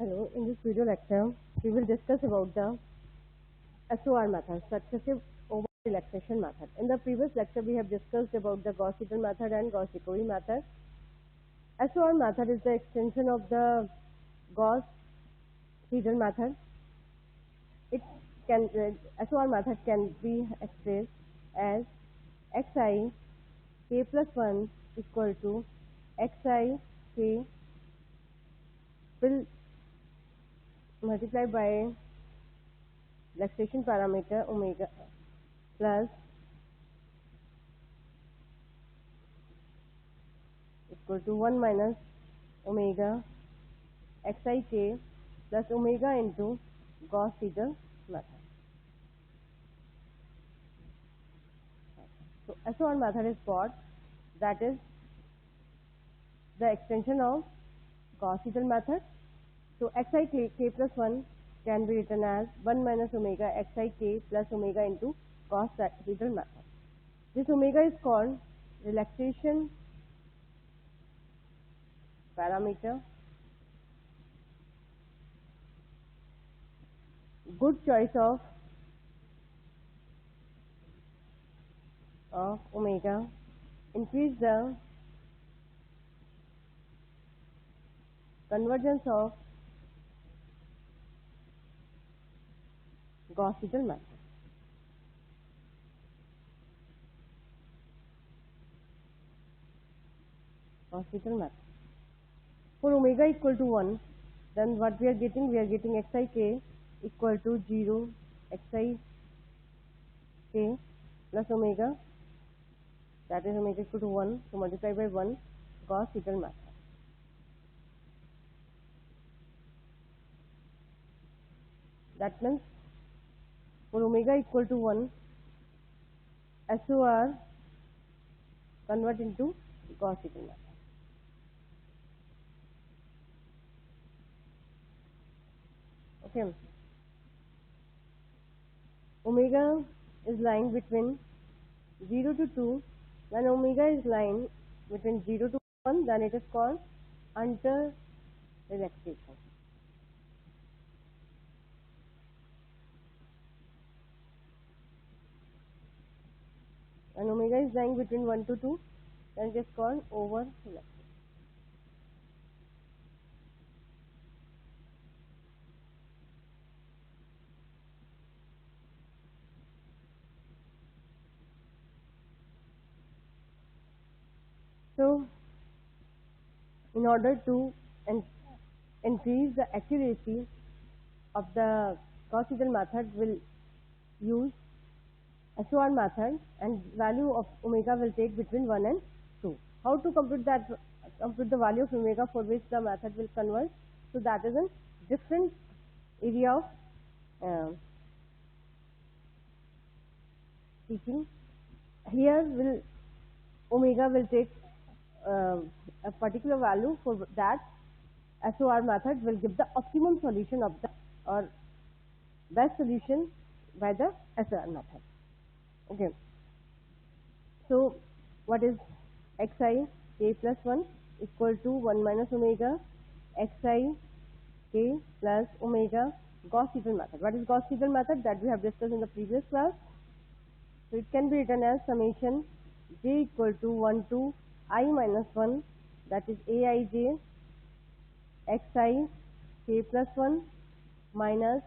Hello, in this video lecture, we will discuss about the SOR method, successive over relaxation method. In the previous lecture, we have discussed about the Gauss-Seidel method and Gauss-Jacobi method. SOR method is the extension of the Gauss-Seidel method. SOR method can be expressed as xi k plus 1 equal to xi k will multiply by relaxation parameter omega plus equal to 1 minus omega xik plus omega into Gauss-Seidel method. So SOR method is what? That is the extension of Gauss-Seidel method. So xik k plus 1 can be written as 1 minus omega xik plus omega into Gauss-Seidel method. This omega is called relaxation parameter. Good choice of omega. Increase the convergence of Gauss-Seidel method. Gauss-Seidel method. For omega equal to 1, then what we are getting? We are getting xik equal to 0 xik plus omega, that is omega equal to 1, so multiply by 1 Gauss-Seidel method. That means for omega equal to 1, SOR convert into Gauss-Seidel method. Okay. Omega is lying between 0 to 2. When omega is lying between 0 to 1, then it is called under relaxation. When omega is lying between 1 to 2, then it is called over relaxation. So, in order to increase the accuracy of the Gauss-Seidel method, will use SOR method, and value of omega will take between 1 and 2. How to compute that? Compute the value of omega for which the method will converge. So that is a different area of teaching. Here omega will take a particular value. For that, SOR method will give the optimum solution of the or best solution by the SOR method. Okay. So what is xi k plus 1 equal to 1 minus omega xi k plus omega Gauss-Seidel method. What is Gauss-Seidel method? That we have discussed in the previous class. So it can be written as summation j equal to 1 to I minus 1, that is aij xi k plus 1 minus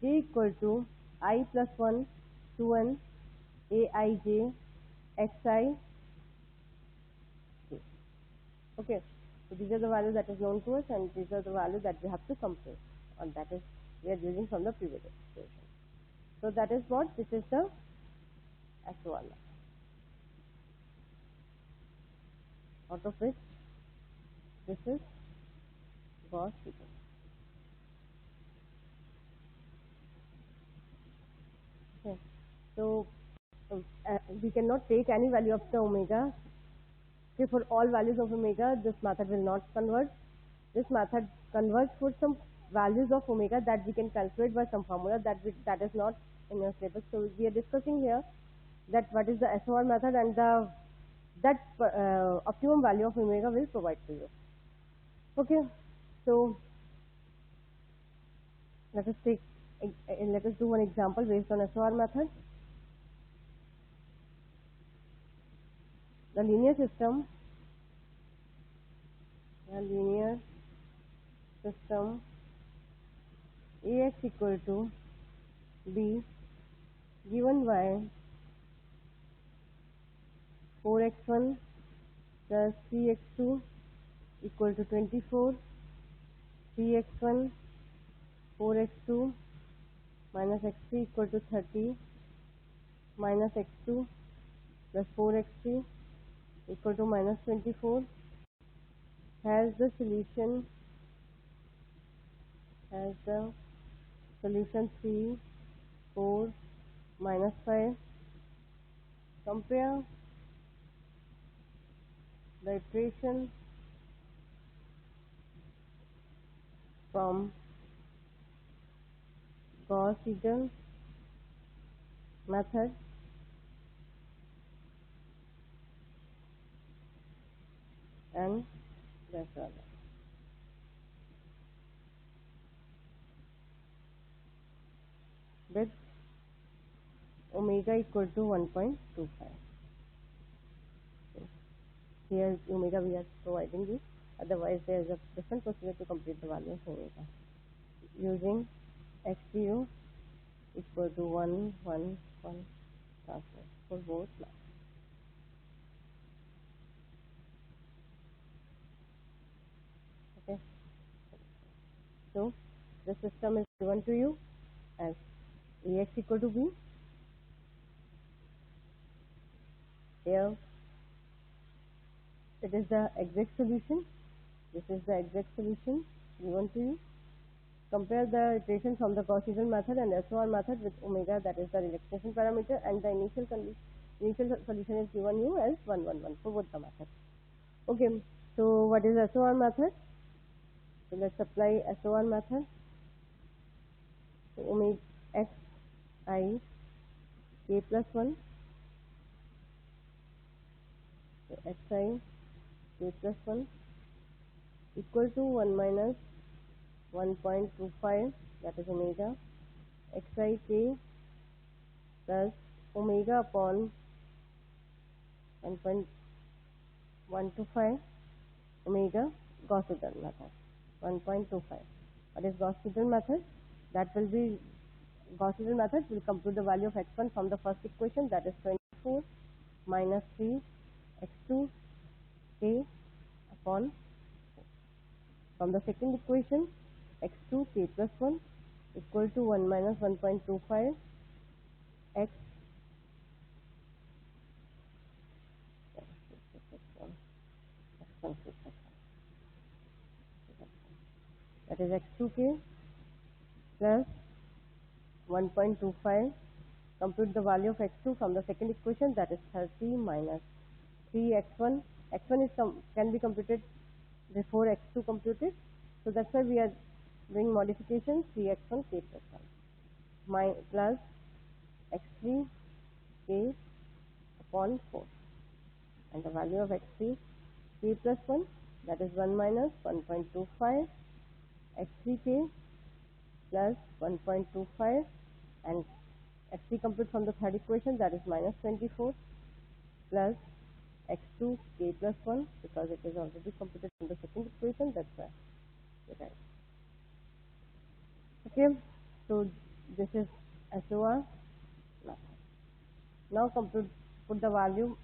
j equal to I plus 1 to n aij xi. Okay, so these are the values that is known to us, and these are the values that we have to compute, and that is we are using from the previous expression. So that is what this is the SOR method, out of which this is Gauss-Seidel. Okay, so we cannot take any value of the omega. Okay, for all values of omega, this method will not converge. This method converges for some values of omega that we can calculate by some formula that is not in your syllabus. So we are discussing here that what is the SOR method, and that optimum value of omega will provide to you. Okay, so Let us do one example based on SOR method. The linear system AX equal to B given by 4x1 plus 3x2 equal to 24, 3x1 4x2 minus x3 equal to 30, minus x2 plus 4x3 equal to minus 24 has the solution 3, 4, minus 5. Compare the iteration from Gauss-Seidel method and the other. With omega equal to 1.25. Here omega we are providing you, otherwise there is a different procedure to complete the value of omega. Using x0 equal to 1, 1, 1 transfer for both lines. Okay. So the system is given to you as Ax equal to B. Here it is the exact solution. This is the exact solution given to you. Compare the iteration from the Gauss-Seidel method and SOR method with omega, that is the relaxation parameter, and the initial solution is given you as 1, 1, 1 for both the methods. Okay, so what is SOR method? So let's apply SOR method. So omega x I k plus 1. So x I k plus 1 equal to 1 minus 1.25, that is omega xi k plus omega upon 1.125 omega Gauss-Seidel method 1.25. What is Gauss-Seidel method? That will be Gauss-Seidel method will compute the value of x1 from the first equation, that is 24 minus 3 x2 k upon 4. From the second equation, x2 k plus 1 equal to 1 minus 1.25 x that is x2k plus 1.25. Compute the value of x2 from the second equation, that is 30 minus 3x1. x1 is can be computed before x2 computed, so that's why we are doing modification 3x1 k plus 1 plus x3 k upon 4, and the value of x3 k plus 1, that is 1 minus 1.25 x3k plus 1.25, and x3 compute from the third equation, that is minus 24 plus x2 k plus 1, because it is already computed from the second equation, that's why we write. Okay, so this is SOR method. Now put the value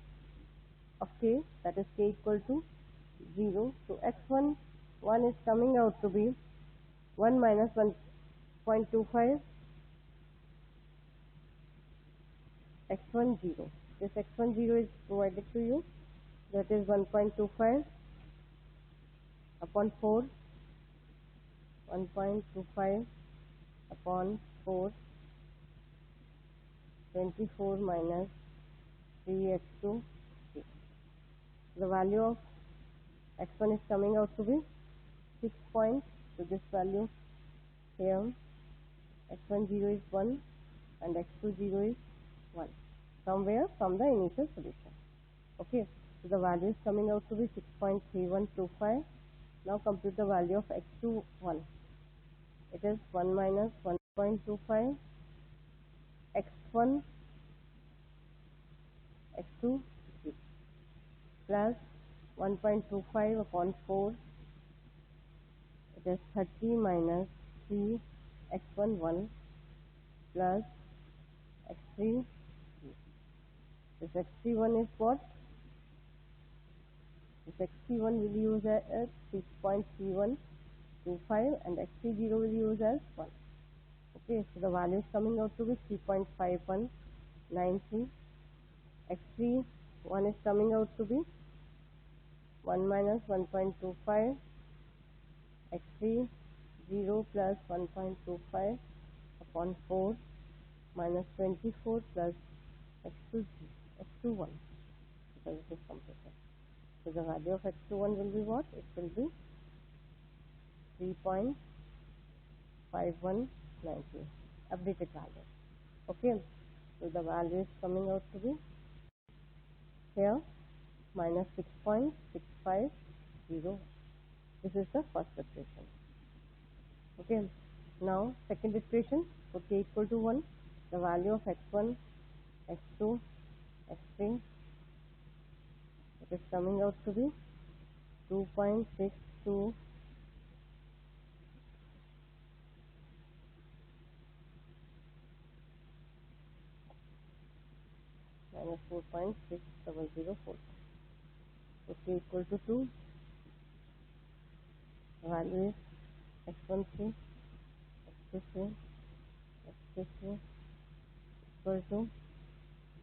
of k, that is k equal to 0. So x1 1 is coming out to be 1 minus 1.25 x1 0. This x1 0 is provided to you, that is 1.25 upon 4, 1.25 upon 4, 24 minus 3x2. The value of x1 is coming out to be 6 points. So this value here, x1 0 is 1 and x2 0 is 1. Somewhere from the initial solution. Okay, so the value is coming out to be 6.3125. Now compute the value of x2 1. it is 1 minus 1.25 x1 x2 plus 1.25 upon 4, it is 30 minus 3 x1 1 plus x3. This x3 1 is what? This x3 1 will use as 6.3125 and x3 0 will use as 1. Okay, so the value is coming out to be 3.5193. x3 1 is coming out to be 1 minus 1.25 x3 0 plus 1.25 upon 4 minus 24 plus x2 1, because it is completed. So the value of x2 1 will be what? It will be 3.5190, updated value. Okay, so the value is coming out to be here minus 6.650. This is the first iteration. Okay, now second iteration for k equal to 1, the value of x1, x2, x3, it is coming out to be 2.62 minus 4.6004. So k equal to 2, the value is x1 3, x2 3, x3 3 equal to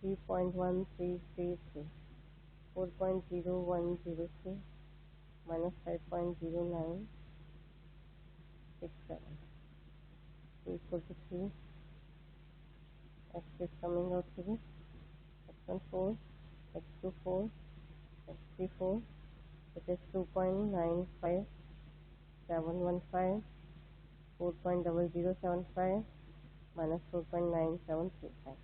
3.1333, 4.0103 minus 5.0967 equal to 3. X is coming out to be x1 4, x2 4, x3 4. It is 2.95715, 4.0075 minus 4.9735.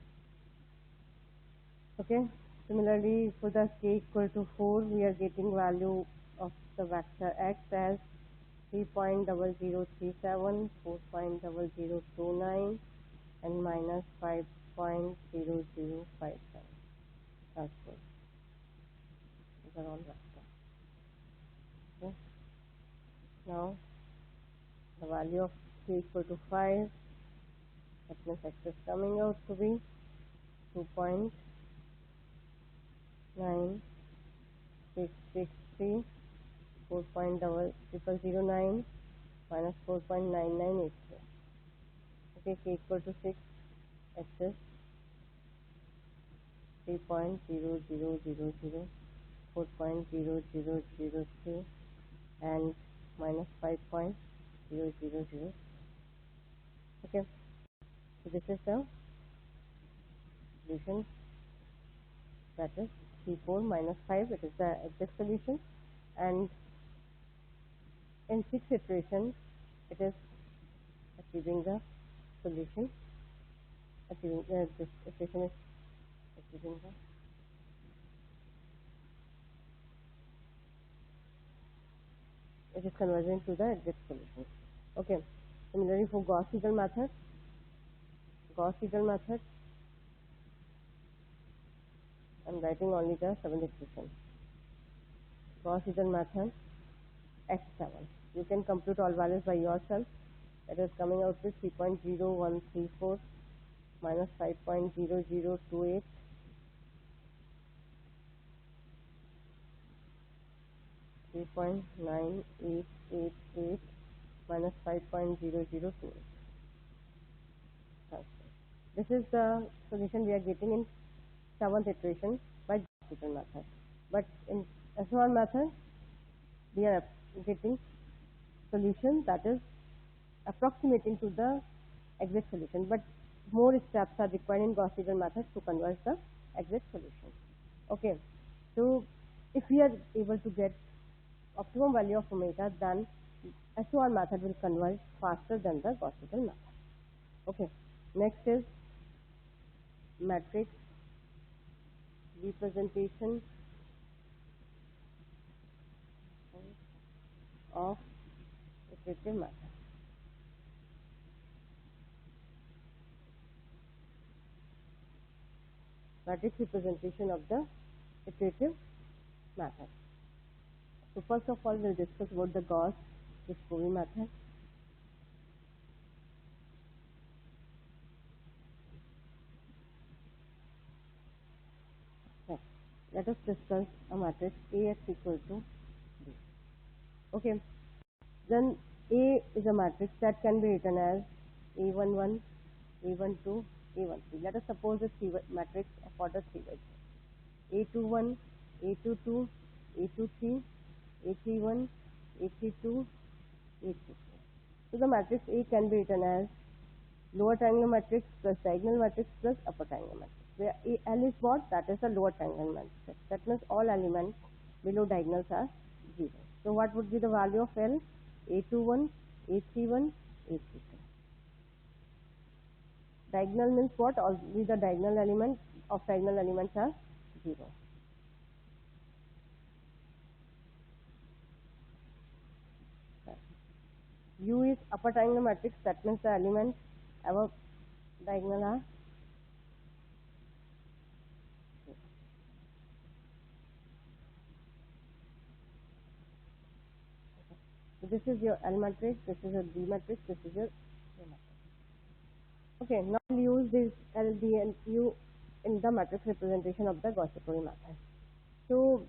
Okay. Similarly, for the k equal to 4, we are getting value of the vector x as 3.0037, 4.0029 and minus 5.0057. That's good. These are all vectors. Okay. Now the value of k equal to 5, that means x is coming out to be 2.9663, 4.0009 minus 4.9983. Okay, k equal to 6, x is 3.0000, 4.0003 and minus 5.000. Okay, so this is the solution, that is C4 minus 5, it is the exact solution, and in 6 iterations it is achieving the solution, achieving this iteration is achieving the, it is converging to the exact solution. Okay, similarly for Gauss-Seidel method, I am writing only the 7th iteration. Gauss-Seidel method x7. You can compute all values by yourself. It is coming out with 3.0134 minus 5.0028, 3.9888 minus 5.0028. This is the solution we are getting in 7th iteration by Gauss-Seidel method. But in SOR method, we are getting solution that is approximating to the exact solution, but more steps are required in Gauss-Seidel method to converge the exact solution. Okay, so if we are able to get optimum value of omega, then SOR method will converge faster than the Gauss-Seidel method. Okay, next is matrix representation of iterative method. matrix representation of the iterative method. So first of all, we'll discuss about the Gauss-Jacobi method. Next, let us discuss a matrix AX equal to B. Okay, then A is a matrix that can be written as A11, A12, A13. Let us suppose a matrix of order 3 by 3. A21, A22, A23, A31, A32, A33. So the matrix A can be written as lower triangular matrix plus diagonal matrix plus upper triangular matrix. Where L is what? That is the lower triangular matrix. That means all elements below diagonals are 0. So what would be the value of L? A21, A31, A32. Diagonal means what? All the diagonal elements of diagonal elements are 0. U is upper triangular matrix. That means the elements above diagonal are 0. So this is your L matrix, this is your D matrix, this is your A matrix. Okay, now we'll use this L, D and U in the matrix representation of the Gauss-Seidel method. So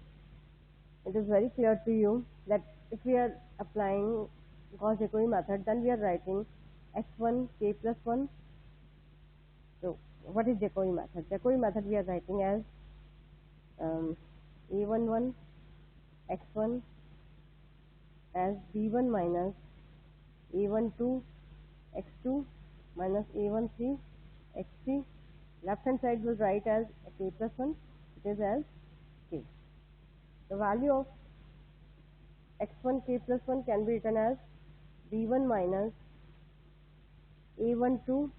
it is very clear to you that if we are applying Gauss-Seidel method, then we are writing x1 k plus 1. So what is Jacobi method? Jacobi method we are writing as a11 x1 as b1 minus a12 x2 minus a13 x3. Left hand side will write as k plus 1. It is as k. The value of x1 k plus 1 can be written as b1 minus a12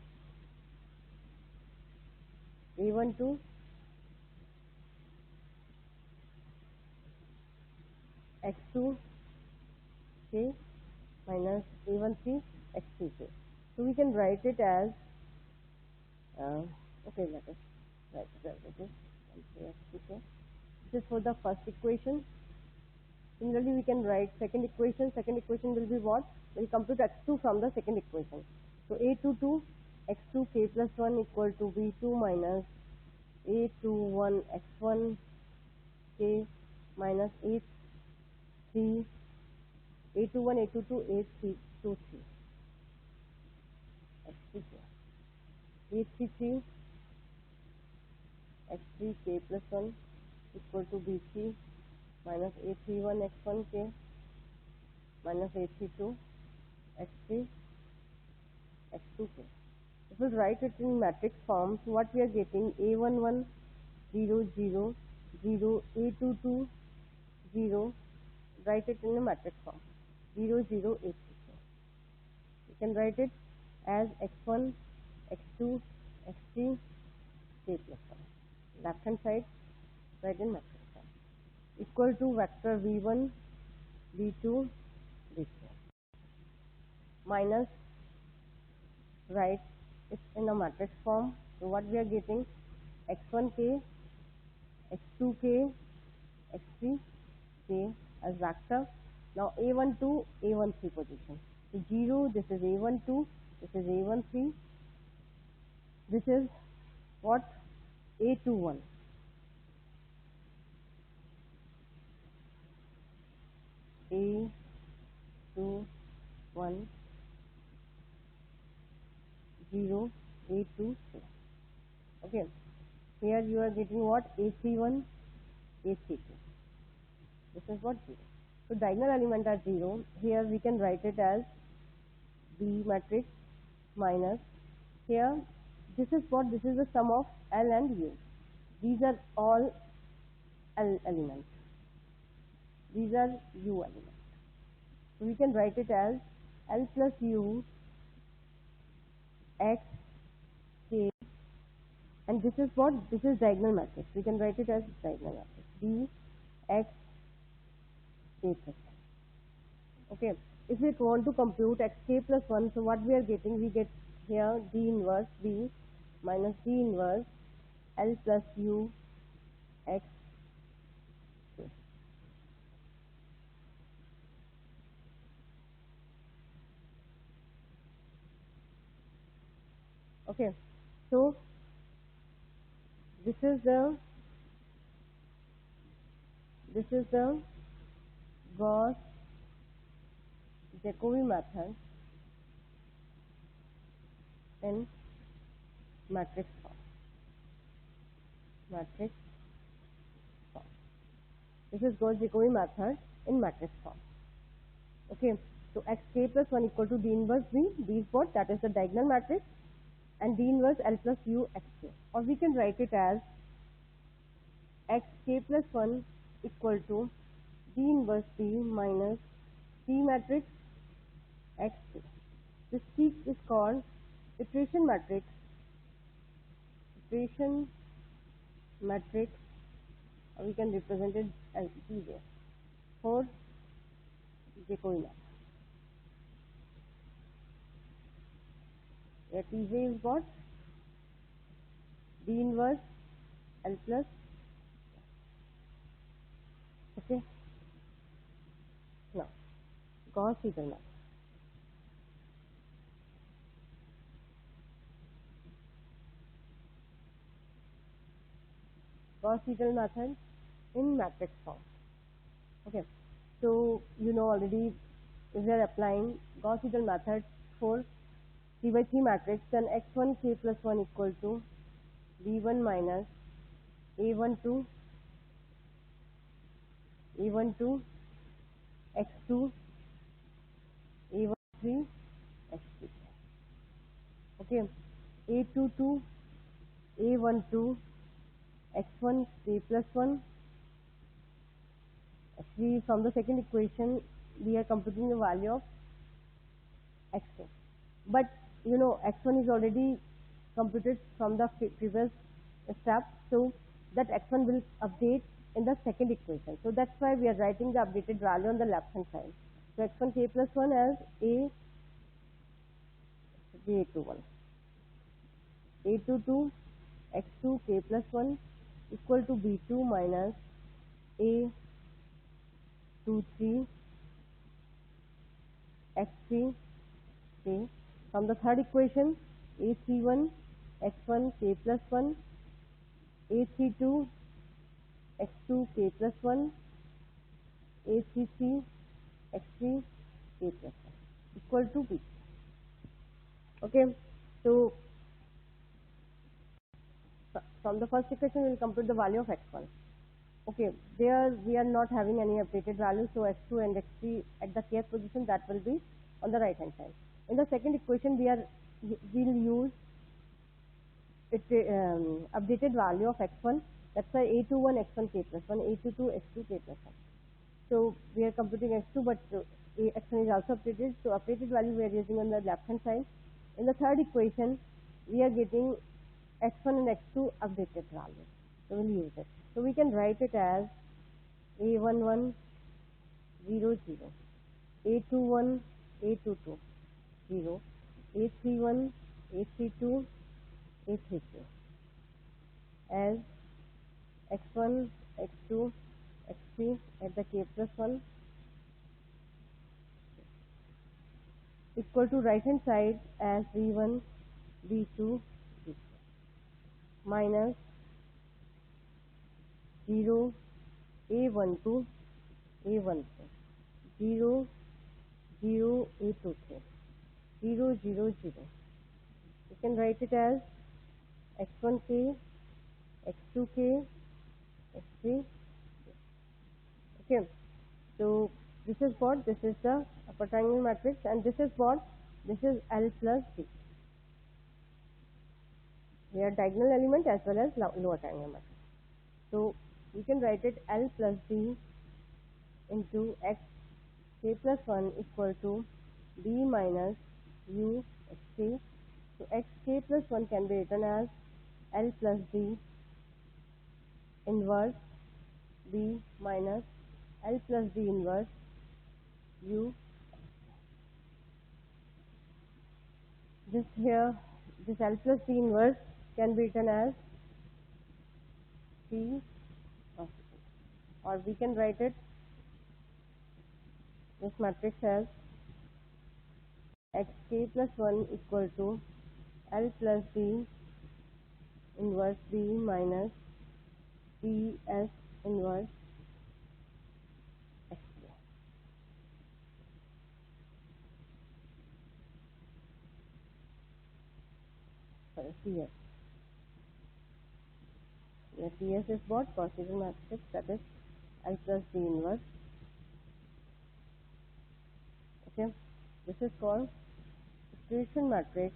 x2 k minus a13 x3 k. So we can write it as okay, let us write it as it is. This is for the first equation. Similarly, we can write second equation. Second equation will be what? We'll compute x2 from the second equation. So a22 x2 k plus 1 equal to b2 minus a21 x1 k minus a3 a21 a22 a323 x3 a33 x3 k plus 1 equal to b3 minus a31 x1 k minus a32 x3 x2 k. If we write it in matrix form, so what we are getting a11 0 0 0 a22 0. Write it in a matrix form 0 0 8 6. You can write it as x1 x2 x3 k plus 1. Left hand side write in matrix form equal to vector v1 v2 v3 minus write it in a matrix form. So what we are getting x1 k x2 k x3 k as vector. Now a12 a13 position. So 0, this is a12, this is a13, this is what? A21. A21 0 A23. Okay. Here you are getting what? A31 A32. This is what? 0. So diagonal element are 0. Here we can write it as B matrix minus here this is what? This is the sum of L and U. These are all L elements. These are U elements. So we can write it as L plus U X K, and this is what? This is diagonal matrix. We can write it as diagonal matrix B X K plus 1. Okay. If we want to compute x k plus 1, so what we are getting? We get here D inverse B minus D inverse L plus U x k. Okay, so this is the Gauss-Jacobi method in matrix form. Matrix form. This is Gauss-Jacobi method in matrix form. Okay, so xk plus 1 equal to d inverse b. D is what? That is the diagonal matrix, and d inverse L plus u xk. Or we can write it as xk plus 1 equal to d inverse b minus T matrix xk. This T is called iteration matrix. Iteration matrix, or we can represent it as Tj for Jacobi method. Where Tj is what? D inverse L plus. Okay. Now, Gauss-Seidel method. Gauss-Seidel method in matrix form. Okay. So you know already, if we are applying Gauss-Seidel method for 3 by 3 matrix, then x1 k plus 1 equal to b1 minus a12 x2 a13 x3. Okay, a22 a12 x1 k plus 1. Actually, from the second equation, we are computing the value of x2. But you know, x1 is already computed from the previous step, so that x1 will update in the second equation. So that's why we are writing the updated value on the left hand side. So x1 k plus 1 as a21, a22 x2 k plus 1 equal to b2 minus a23 x3 k. From the third equation, a31 x1 k plus 1, a32 x2 k plus 1, a33 x3 k plus 1 equal to b. Okay, so from the first equation we will compute the value of x1. Okay, there we are not having any updated value, so x2 and x3 at the kth position, that will be on the right hand side. In the second equation we will use it updated value of x1. That's why a21 x1 k plus 1, a22 x2 k plus 1. So we are computing x2, but x1 is also updated. So updated value we are using on the left hand side. In the third equation, we are getting x1 and x2 updated value. So we'll use it. So we can write it as a11 0 0, a21 a22 0, a31 a32 a33 as x1 x2 x3 at the k plus 1 equal to right hand side as b1 b2 b3 minus 0 a12 a13 0 0 a23 0 0 0. You can write it as x1k x2k x3. Okay, so this is what? This is the upper triangle matrix, and this is what? This is L plus D. We are diagonal element as well as lower triangle matrix. So we can write it L plus D into x k plus 1 equal to b minus u xk. So x k plus 1 can be written as L plus D inverse b minus L plus D inverse u. This here, this L plus D inverse can be written as T Gauss-Seidel. Or we can write it, this matrix as xk plus 1 equal to L plus D inverse B minus Ts inverse xk. Sorry, Ts. Here Ts is what? Gauss-Seidel matrix, that is L plus D inverse. Okay, this is called equation matrix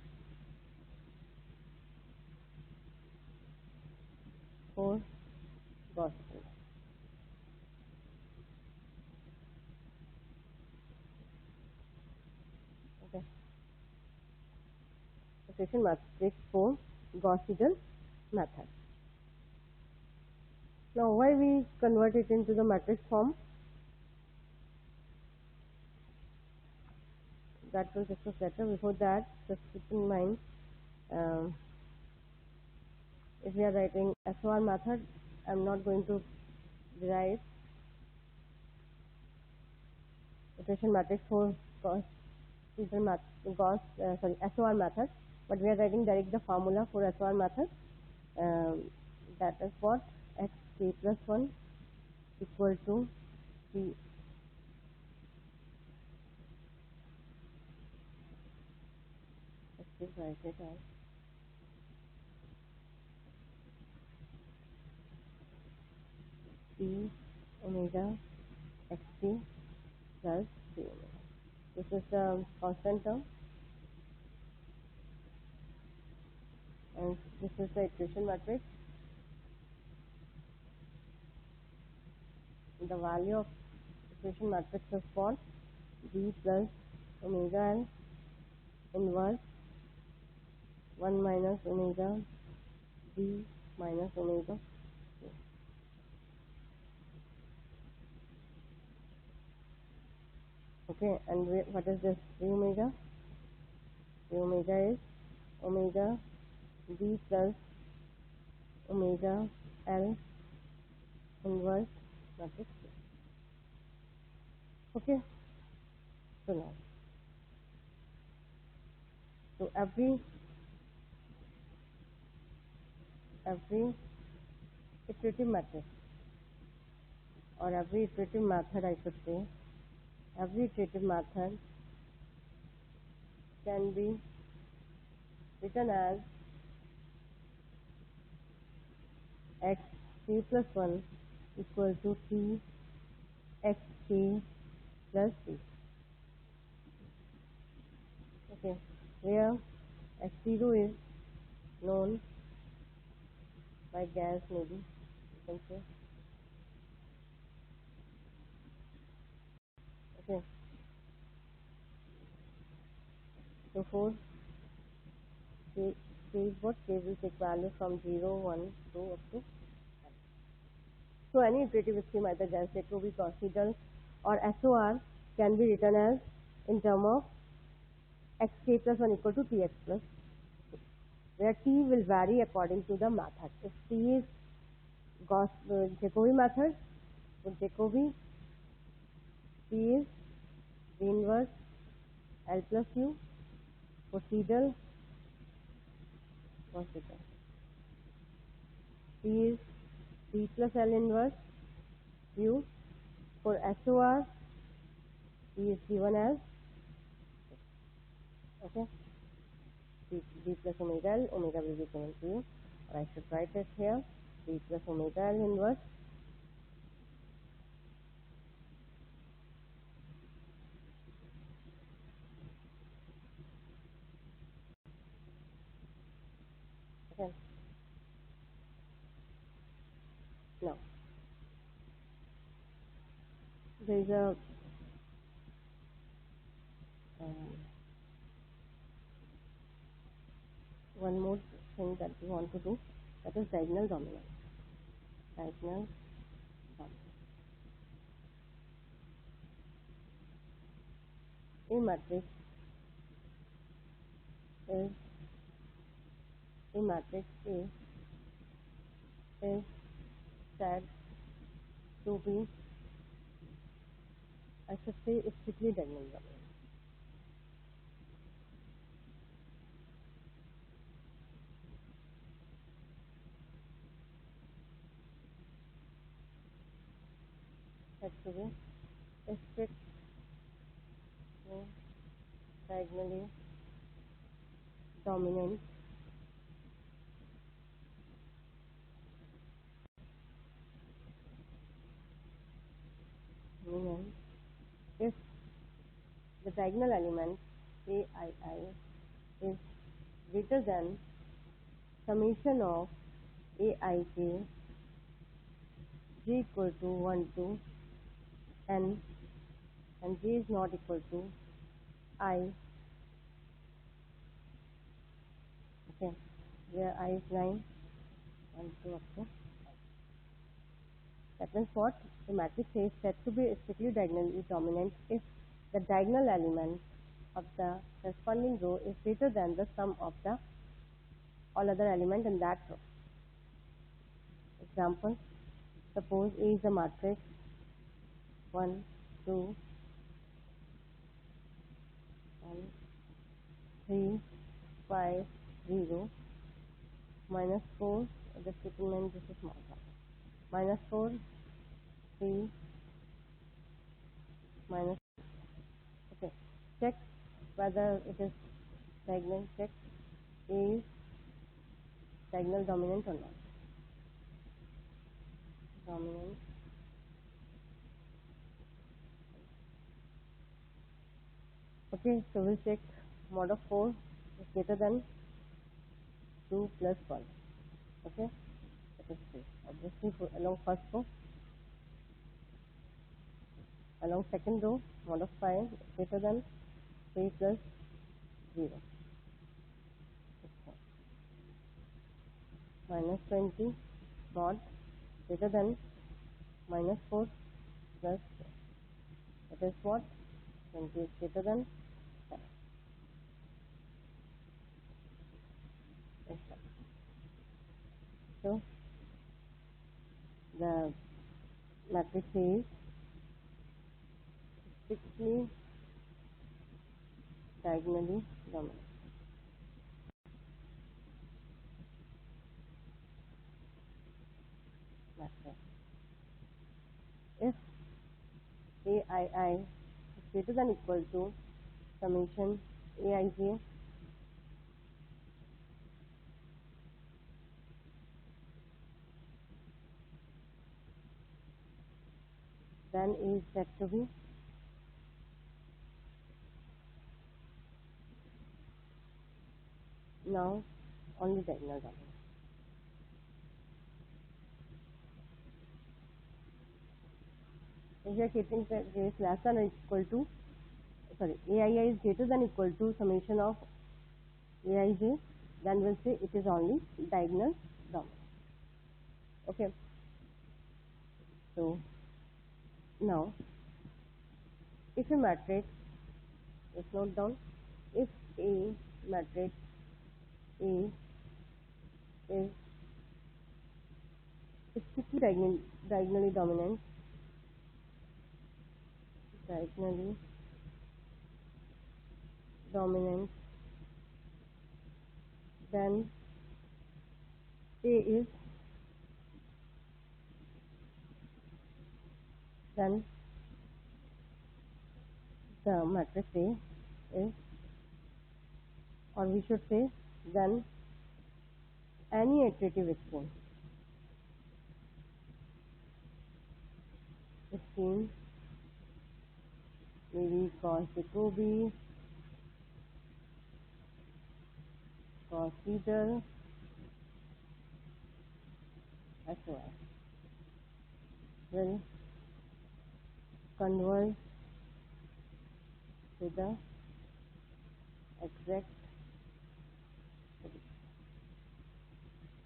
for Gauss-Seidel. Okay, equation matrix for Gauss-Seidel method. Now, why we convert it into the matrix form? That will discuss later. Before that, just keep in mind, if we are writing SOR method, I am not going to derive equation matrix for SOR method, but we are writing direct the formula for SOR method. That is what? Xk plus 1 equal to T. Let's write it as T omega xt plus T omega. This is the constant term, and this is the equation matrix. The value of equation matrix is what? B plus omega L inverse 1 minus omega B minus omega C. Okay, and what is this? B omega? B omega is omega B plus omega L inverse matrix C. Okay, so now, so every iterative matrix, or every iterative method, I should say, every iterative method can be written as x k plus 1 equal to T x k plus C. Okay, where x0 is known by gas, maybe you can say. Okay, so for k is what? K will take value from 0, 1, 2 up to n. So any iterative scheme, either gas, Jacobi, Gauss-Seidel or SOR, can be written as in term of xk plus 1 equal to Tx plus, where T will vary according to the method. If T is Jacobi method, for Jacobi, T is V inverse L plus U. For Seidel, Gauss-Seidel, T is T plus L inverse U. For SOR, T is given as, okay, B plus omega L, omega will be given to you, or I should write it here, B plus omega L inverse. Okay. Now, there is a one more thing that we want to do, that is diagonal dominance. Diagonal dominance. A matrix is A said to be, I should say, strictly diagonally dominant. Said to be strictly diagonally dominant meaning if the diagonal element aii is greater than summation of aik j equal to 1 to n and j is not equal to I. Okay, where I is 9 and 2 up to. That means what? The matrix A is said to be strictly diagonally dominant if the diagonal element of the corresponding row is greater than the sum of the all other elements in that row. Example, suppose A is a matrix 1, 2, 1, 3, 5, 0, minus 4, just keep in mind this is small, minus 4, 3, minus. Okay, check whether it is diagonal, check A is diagonal dominant or not. Dominant. Okay, so we'll check mod of 4 is greater than 2 plus 1. Okay, that is 3. Obviously, along first row, along second row, mod of 5 is greater than 3 plus 0. Minus 20 mod greater than minus 4 plus 4. That is what? 20 is greater than 7. So, the matrix is strictly diagonally dominant. Matrix. If aii is greater than equal to summation aij then is said to be now only diagonal dominant. If we are keeping the case less than or equal to, sorry, aii is greater than equal to summation of aij, then we'll say it is only diagonal dominant. Okay, so now if a matrix, let's note down, if a matrix A is strictly diagonally dominant, diagonally dominant, then A is, then the matrix A is, or we should say, then any iterative scheme, maybe Gauss-Jacobi, Gauss-Seidel, SOI, will converge to the exact.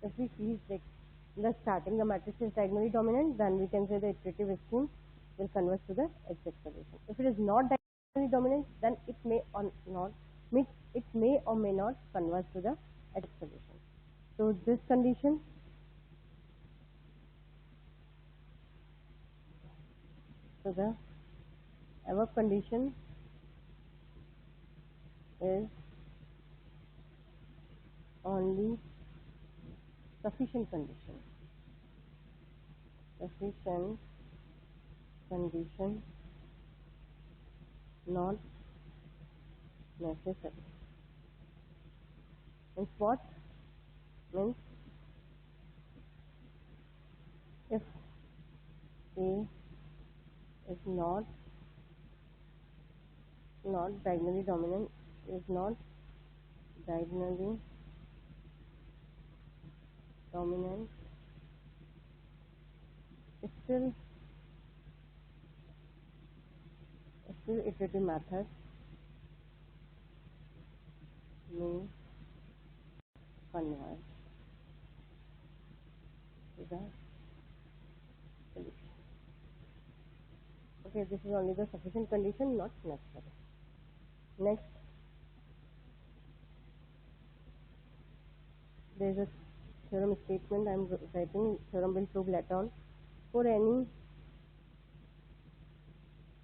If we see like the starting the matrix is diagonally dominant, then we can say the iterative scheme will converge to the exact solution. If it is not diagonally dominant, then it may or not it may or may not converge to the exact solution. So this condition the above condition is only sufficient condition. Sufficient condition, not necessary. Means what? Means if A is not diagonally dominant, is not diagonally dominant, still iterative method may converge to the solution. Okay, this is only the sufficient condition, not necessary. Next, there is a theorem statement I am writing. Theorem will prove later on. For any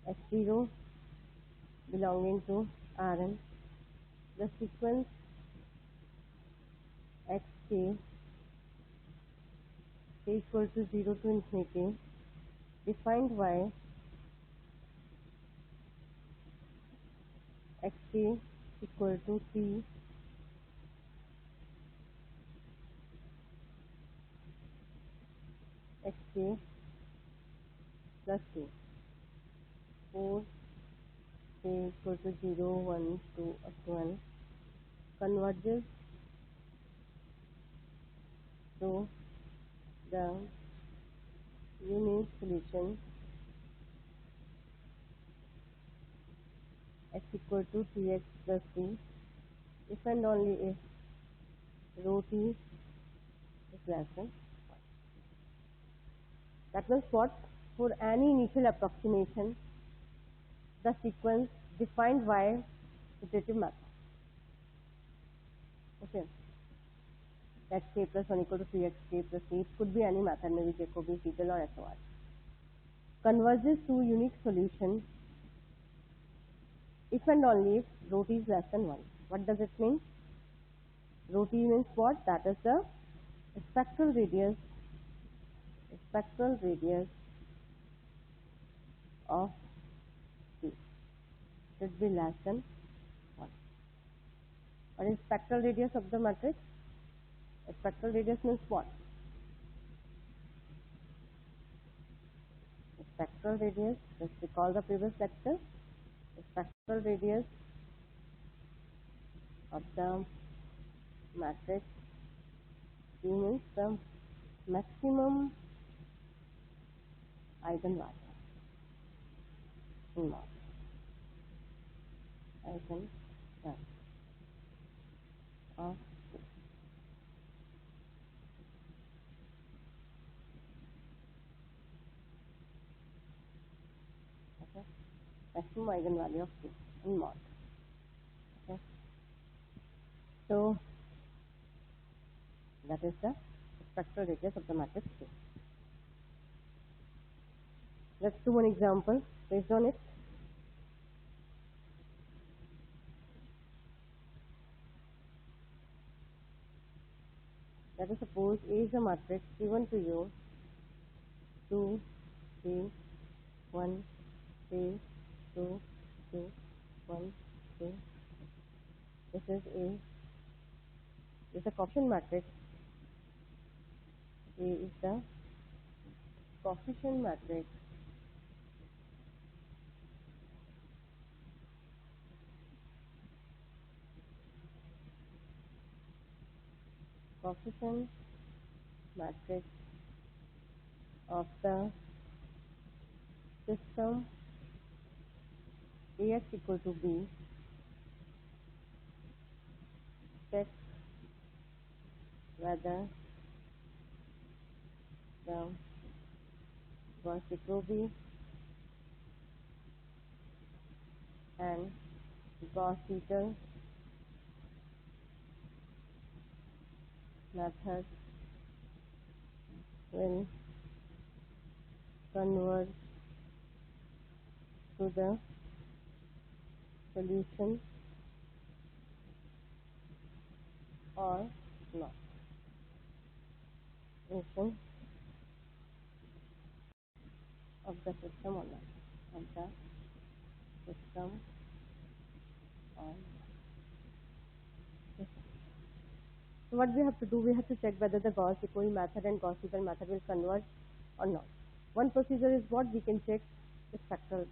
x0 belonging to Rn, the sequence xk is equal to 0 to infinity defined by xk equal to t xk plus 2 for k equal to 0, 1, 2 up to n converges to the unique solution x equal to tx plus t if and only if rho t is less than 1. That means what? For any initial approximation, the sequence defined by iterative method. Okay. Xk plus 1 equal to 3xk plus 8 could be any method, maybe Jacobi, Seidel or Sor. Converges to unique solution if and only if rho t is less than 1. What does it mean? Rho t means what? That is the spectral radius of T should be less than 1. What is spectral radius of the matrix? Spectral radius means what? Spectral radius, just recall the previous lecture. Spectral radius of the matrix T means the maximum eigenvalue in mod. Eigenvalue of T. Okay. Maximum eigenvalue of T in mod. Okay. So that is the spectral radius of the matrix T. Let's do one example based on it. Let us suppose A is a matrix given to you 2, 3, 1, 3, 2, 2, 1, 3. This is A. This is a coefficient matrix. A is the coefficient matrix of the system Ax equal to B. Check whether the Jacobi and Gauss-Seidel method will converge to the solution or not. Solution of the system or not. Of the system or not. So what we have to do, we have to check whether the Gauss-Jacobi method and Gauss-Seidel method will converge or not. One procedure is what we can check the spectral,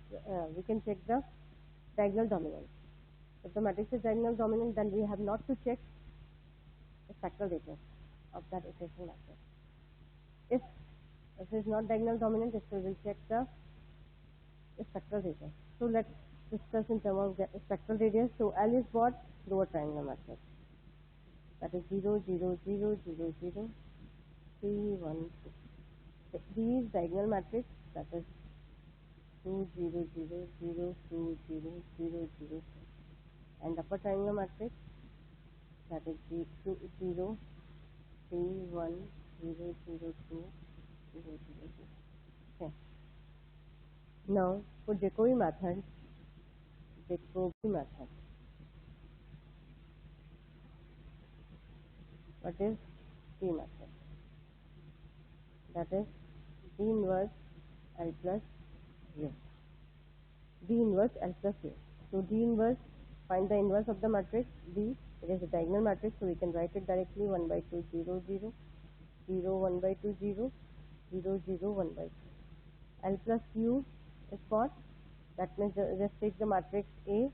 we can check the diagonal dominance. If the matrix is diagonal dominant, then we have not to check the spectral radius of that iteration matrix. If it is not diagonal dominant, still we will check the spectral radius. So let's discuss in terms of the spectral radius. So L is what? Through a triangular matrix. That is 0, 0, 0, 0, 0, 3, 1, 2. D is diagonal matrix. That is 2, 0, 0, 0, 2, 0, 0, 0. And upper triangular matrix. That is 0, 0, 3, 1, 0, 0, 2, 0, 0, 0. Okay. Now for Jacobi method, what is D method? That is D inverse L plus U. D inverse L plus U. So D inverse, find the inverse of the matrix D. It is a diagonal matrix, so we can write it directly 1 by 2, 0, 0, 0, 1 by 2, 0, 0, 0, 1 by 2. L plus U is what? That means just take the matrix A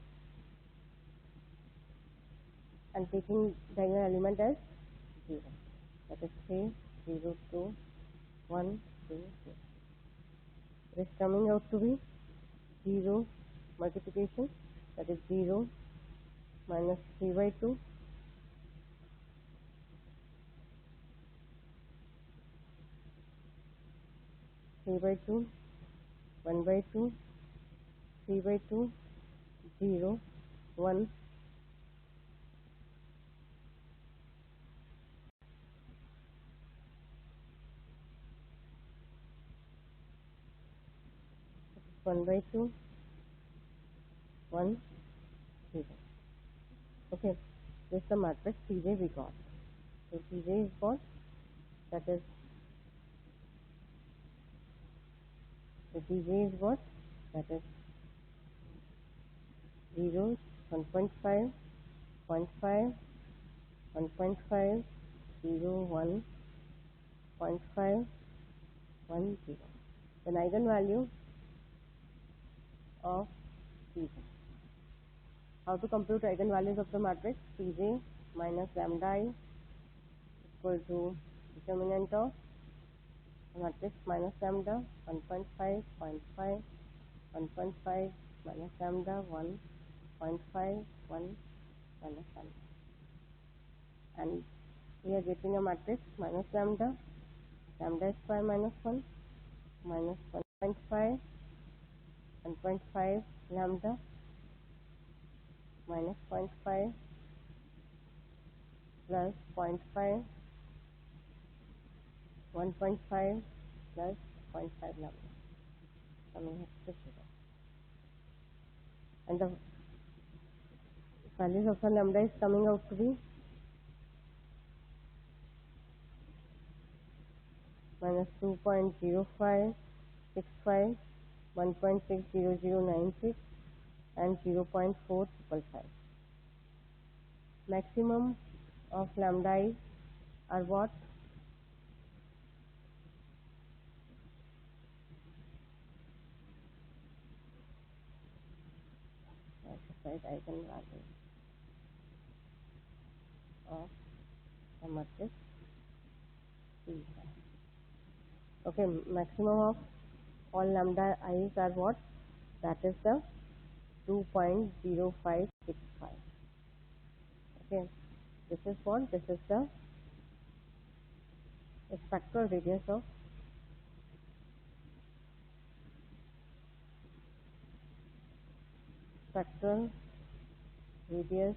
and taking diagonal element as 0. That is 3, 0, 2, 1, 2, 0. It is coming out to be 0 multiplication. That is 0 minus 3 by 2. 3 by 2, 1 by 2, 3 by 2, 0, 1. One by 2, 1, 0. Okay, this is the matrix Pj we got. So Pj is what? That is, the Pj is what? That is 0, 1.5, 0.5, 1.5, 0, 1, 0.5, 1, 0. The eigenvalue of Pj. How to compute eigenvalues of the matrix? Pj minus lambda I equal to determinant of the matrix minus lambda 1.5, 0.5, 1.5 minus lambda 1, 0.5, 1 minus lambda. And we are getting a matrix minus lambda, lambda square minus 1, minus 1.5, 1.5 lambda, minus 0.5, plus 0.5, 1.5 plus 0.5 lambda, coming up to 0. And the values of the lambda is coming out to be minus 2.0565, 1.60096, and 0.455. Maximum of lambda I are what? Eigenvalue of the matrix P. Okay, maximum of all lambda i's are what? That is the 2.0565. Okay, this is what? This is the spectral radius of spectral radius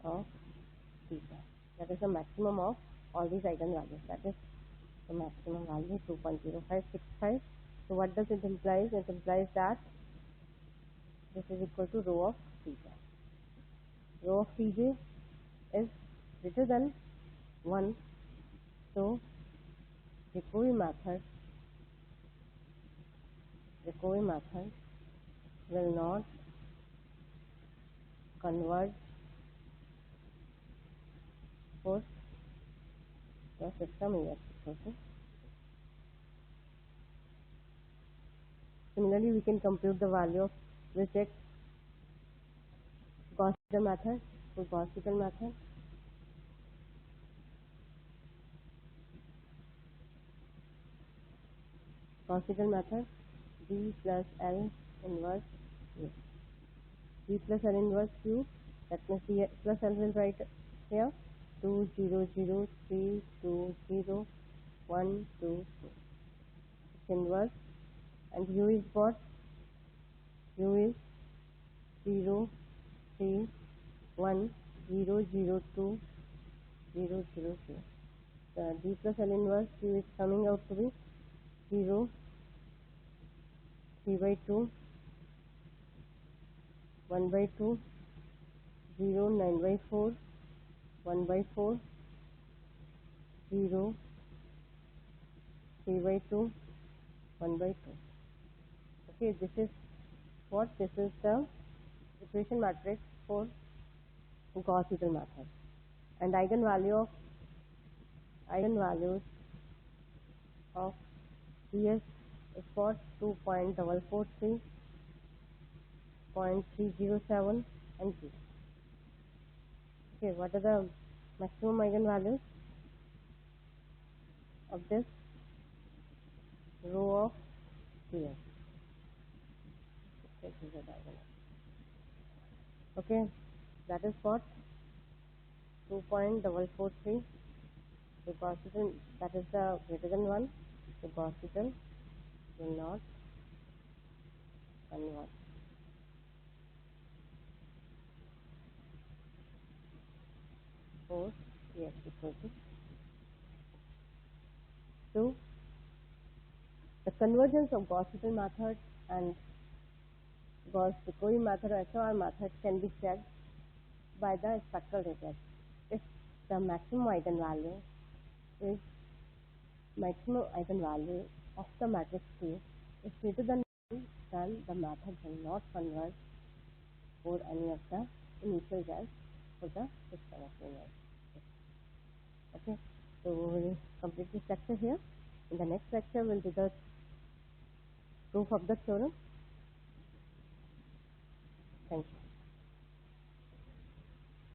of theta. That is the maximum of all these eigenvalues. That is the maximum value 2.0565. So what does it imply? It implies that this is equal to rho of Tj. Rho of Tj is greater than 1, so Jacobi method will not converge for the system EX. Okay. Similarly, we can compute the value of reject Gauss-Seidel method for Gauss-Seidel method. Gauss-Seidel method, B plus L inverse Q. B plus L inverse Q, that means B plus L will write here 2 0 0 3 2 0 1 2 2. It's inverse, and U is what? U is 0 3 1 0 0 2 0 0 0. The D plus L inverse Q is coming out to be 0 3 by 2 1 by 2 0 9 by 4 1 by 4 0 3 by 2 1 by 2. Okay, this is what? This is the equation matrix for Gauss-Seidel method. And eigenvalues of Ds is for 2.443, 0.307 and 0. Okay, what are the maximum eigenvalues of this row of Ds? Okay, that is what? 2.443. So Gauss-Seidel, that is the greater than 1. So Gauss-Seidel will not converge. For Ex equal to 2. The convergence of Gauss-Seidel method and Gauss-Jacobi method or SOR method can be checked by the spectral radius. If the maximum eigenvalue of the matrix Q is greater than 1, then the method will not converge for any of the initial gas for the system of universe. Okay, so we will complete this lecture here. In the next lecture, will be the proof of the theorem. Thank you.